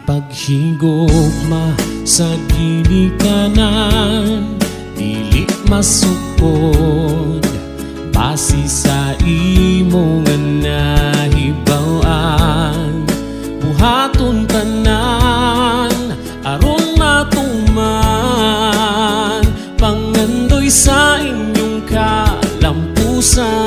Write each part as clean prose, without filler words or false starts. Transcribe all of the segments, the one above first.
paghigugma sa ginikanan, dili masukod base sa imo nga nahibaw-an. Buhaton tanan aron matuman pangandoy sa inyong kalampusan.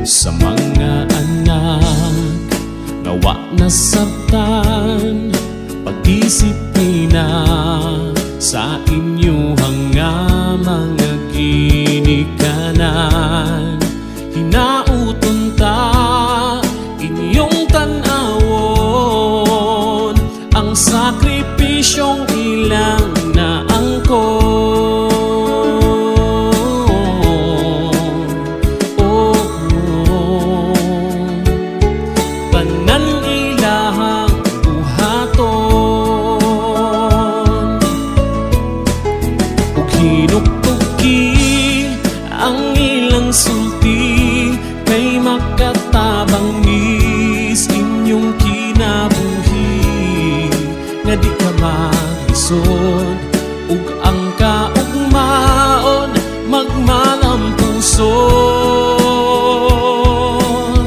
Sa mga anak nawa nasabtan, pagdisiplina sa inyong nga mga ginikanan. Hinauton ta inyong tanawon ang sakripisyong ilang naangkon. Hinuktuki ang ilang sulti kay makatabang is inyong kinabuhi nga di ka magisod ug ang kaugmaon magmalampuson.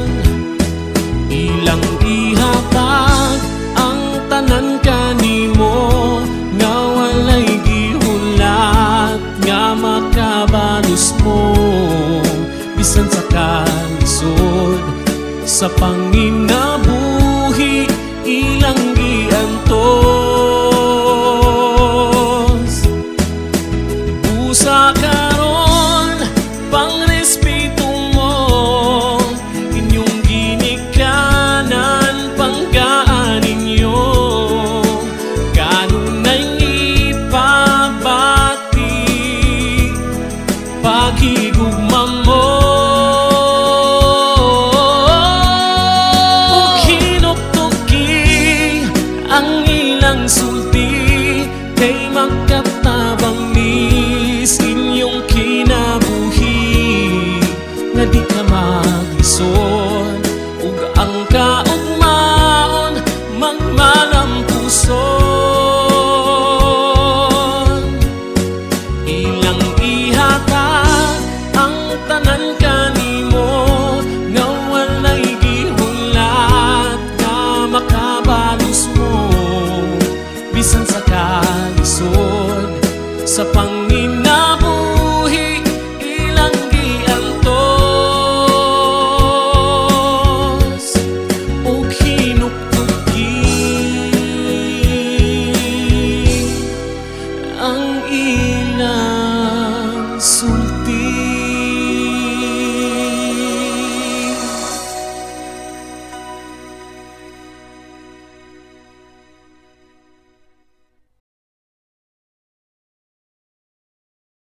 Ilang ihatag ang tanan kanimo nga walay nga makabalos mo bisan sa kalisod. Sa panginabuhi ilang giantos, busa karon pangrespeto mo inyong ginikanan, panggaan ninyo kanunay paghigugma mo. Ug hinuktuki ang ilang sulti kay makatabang is inyong kinabuhi nga di ka magisod ug ang kaugmaon magmalampuson. Ilang ihatag ang tanan kanimo nga walay gihulat nga makabalos mo bisan sa kalisod. Sa